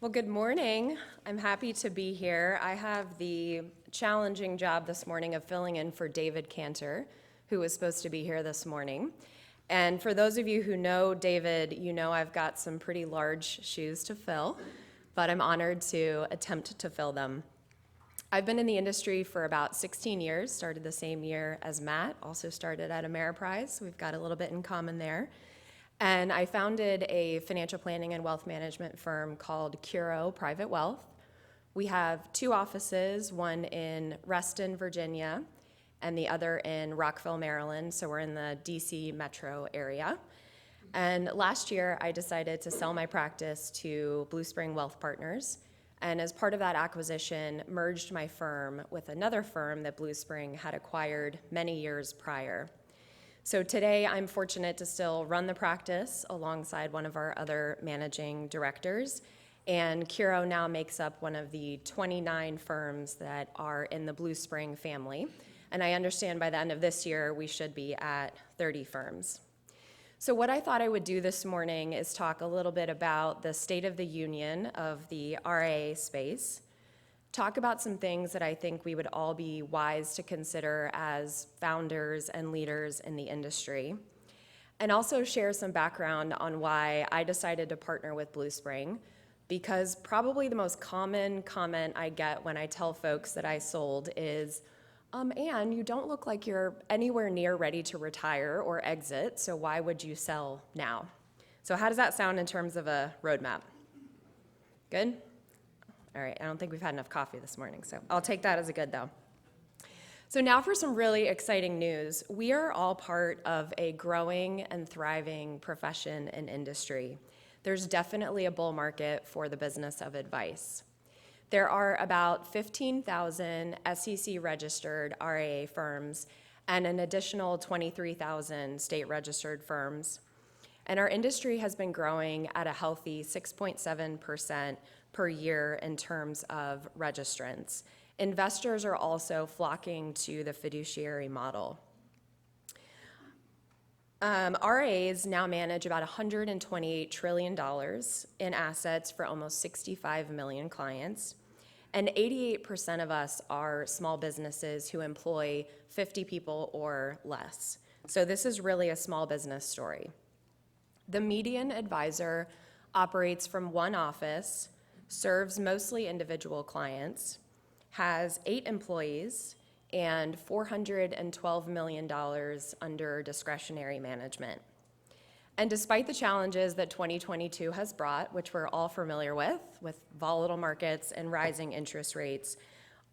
Well, good morning. I'm happy to be here. I have the challenging job this morning of filling in for David Cantor, who was supposed to be here this morning. And for those of you who know David, you know I've got some pretty large shoes to fill, but I'm honored to attempt to fill them. I've been in the industry for about 16 years, started the same year as Matt, also started at Ameriprise. We've got a little bit in common there. And I founded a financial planning and wealth management firm called Curo Private Wealth. We have two offices, one in Reston, Virginia, and the other in Rockville, Maryland. So we're in the DC metro area. And last year, I decided to sell my practice to Blue Spring Wealth Partners. And as part of that acquisition, merged my firm with another firm that Blue Spring had acquired many years prior. So today, I'm fortunate to still run the practice alongside one of our other managing directors. And Curo now makes up one of the 29 firms that are in the Blue Spring family. And I understand by the end of this year, we should be at 30 firms. So what I thought I would do this morning is talk a little bit about the state of the union of the RIA space, talk about some things that I think we would all be wise to consider as founders and leaders in the industry, and also share some background on why I decided to partner with Blue Spring, because probably the most common comment I get when I tell folks that I sold is, Anne, you don't look like you're anywhere near ready to retire or exit, so why would you sell now? So how does that sound in terms of a roadmap? Good? All right, I don't think we've had enough coffee this morning, so I'll take that as a good though. So now for some really exciting news. We are all part of a growing and thriving profession and industry. There's definitely a bull market for the business of advice. There are about 15,000 SEC-registered RIA firms and an additional 23,000 state-registered firms. And our industry has been growing at a healthy 6.7% per year in terms of registrants. Investors are also flocking to the fiduciary model. RIAs now manage about $128 trillion in assets for almost 65 million clients. And 88% of us are small businesses who employ 50 people or less. So this is really a small business story. The median advisor operates from one office, serves mostly individual clients, has 8 employees, and $412 million under discretionary management. And despite the challenges that 2022 has brought, which we're all familiar with volatile markets and rising interest rates,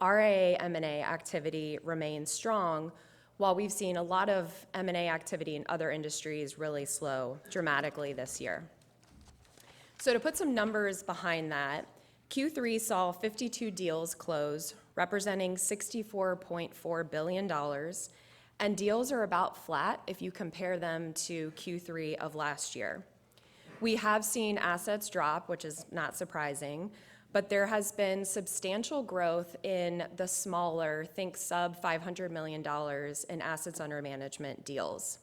RIA M&A activity remains strong, while we've seen a lot of M&A activity in other industries really slow dramatically this year. So to put some numbers behind that, Q3 saw 52 deals close, representing $64.4 billion, and deals are about flat if you compare them to Q3 of last year. We have seen assets drop, which is not surprising, but there has been substantial growth in the smaller, think sub $500 million in assets under management deals.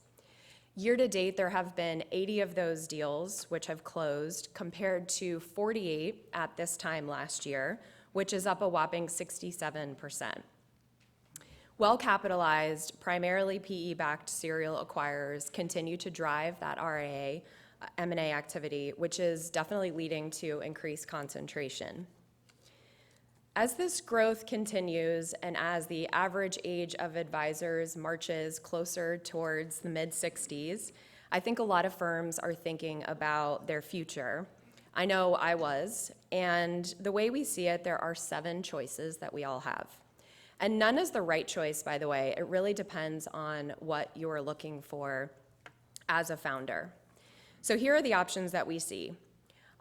Year to date, there have been 80 of those deals which have closed compared to 48 at this time last year, which is up a whopping 67%. Well-capitalized, primarily PE-backed serial acquirers continue to drive that RIA M&A activity, which is definitely leading to increased concentration. As this growth continues and as the average age of advisors marches closer towards the mid-60s, I think a lot of firms are thinking about their future. I know I was, and the way we see it, there are 7 choices that we all have. And none is the right choice, by the way. It really depends on what you are looking for as a founder. So here are the options that we see.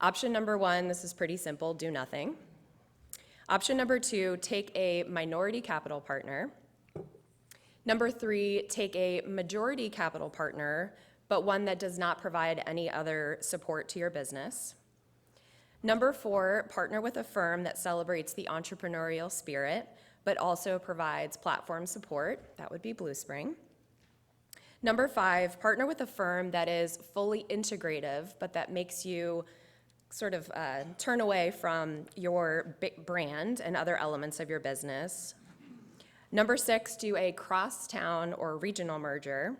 Option number 1, this is pretty simple, do nothing. Option number 2, take a minority capital partner. Number 3, take a majority capital partner, but one that does not provide any other support to your business. Number 4, partner with a firm that celebrates the entrepreneurial spirit, but also provides platform support. That would be Blue Spring. Number 5, partner with a firm that is fully integrative, but that makes you sort of turn away from your brand and other elements of your business. Number 6, do a cross-town or regional merger.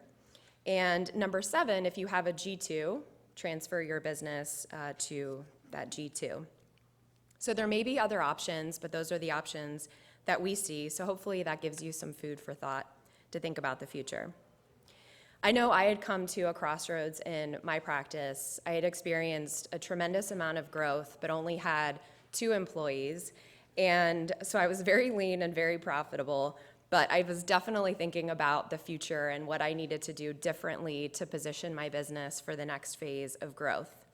And number 7, if you have a G2, transfer your business to that G2. So there may be other options, but those are the options that we see. So hopefully that gives you some food for thought to think about the future. I know I had come to a crossroads in my practice. I had experienced a tremendous amount of growth, but only had 2 employees. And so I was very lean and very profitable, but I was definitely thinking about the future and what I needed to do differently to position my business for the next phase of growth.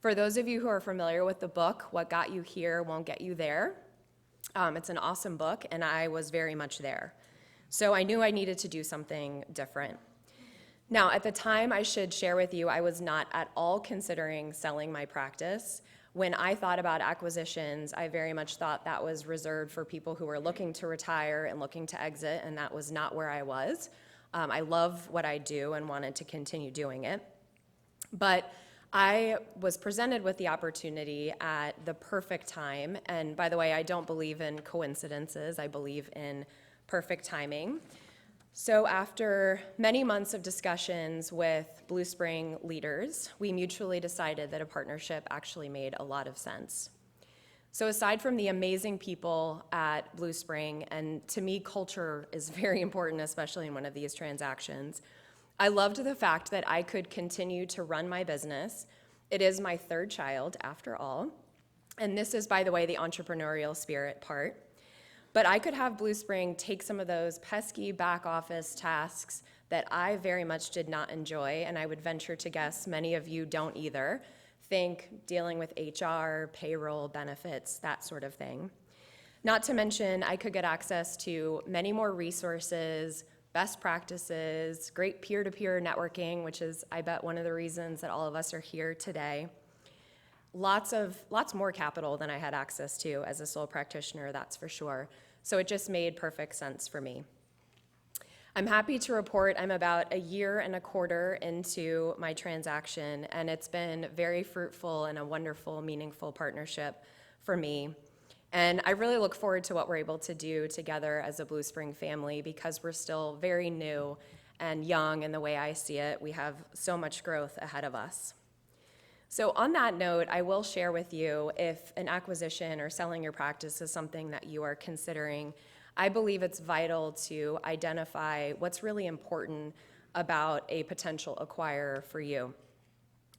For those of you who are familiar with the book, What Got You Here Won't Get You There, it's an awesome book, and I was very much there. So I knew I needed to do something different. Now, at the time, I should share with you, I was not at all considering selling my practice. When I thought about acquisitions, I very much thought that was reserved for people who were looking to retire and looking to exit, and that was not where I was. I love what I do and wanted to continue doing it. But I was presented with the opportunity at the perfect time, and by the way, I don't believe in coincidences, I believe in perfect timing. So after many months of discussions with Blue Spring leaders, we mutually decided that a partnership actually made a lot of sense. So aside from the amazing people at Blue Spring, and to me, culture is very important, especially in one of these transactions, I loved the fact that I could continue to run my business. It is my 3rd child, after all, and this is, by the way, the entrepreneurial spirit part. But I could have Blue Spring take some of those pesky back office tasks that I very much did not enjoy, and I would venture to guess many of you don't either. Think dealing with HR, payroll, benefits, that sort of thing. Not to mention, I could get access to many more resources, best practices, great peer-to-peer networking, which is, I bet, one of the reasons that all of us are here today. Lots more capital than I had access to as a sole practitioner, that's for sure. So it just made perfect sense for me. I'm happy to report I'm about 1.25 years into my transaction, and it's been very fruitful and a wonderful, meaningful partnership for me. And I really look forward to what we're able to do together as a Blue Spring family, because we're still very new and young in the way I see it. We have so much growth ahead of us. So on that note, I will share with you, if an acquisition or selling your practice is something that you are considering, I believe it's vital to identify what's really important about a potential acquirer for you.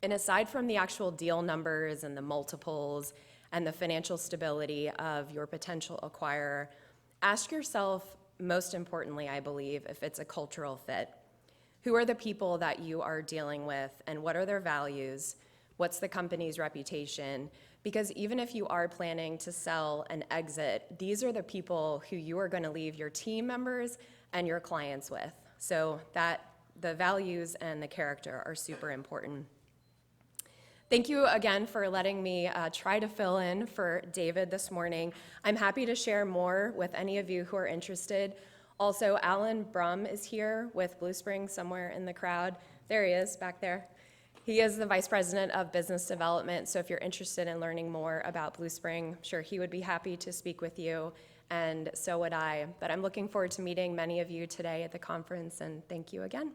And aside from the actual deal numbers and the multiples and the financial stability of your potential acquirer, ask yourself, most importantly, I believe, if it's a cultural fit. Who are the people that you are dealing with, and what are their values? What's the company's reputation? Because even if you are planning to sell and exit, these are the people who you are going to leave your team members and your clients with. So that the values and the character are super important. Thank you again for letting me try to fill in for David this morning. I'm happy to share more with any of you who are interested. Also, Alan Brum is here with Blue Spring somewhere in the crowd. There he is, back there. He is the Vice President of Business Development, so if you're interested in learning more about Blue Spring, I'm sure he would be happy to speak with you, and so would I. But I'm looking forward to meeting many of you today at the conference, and thank you again.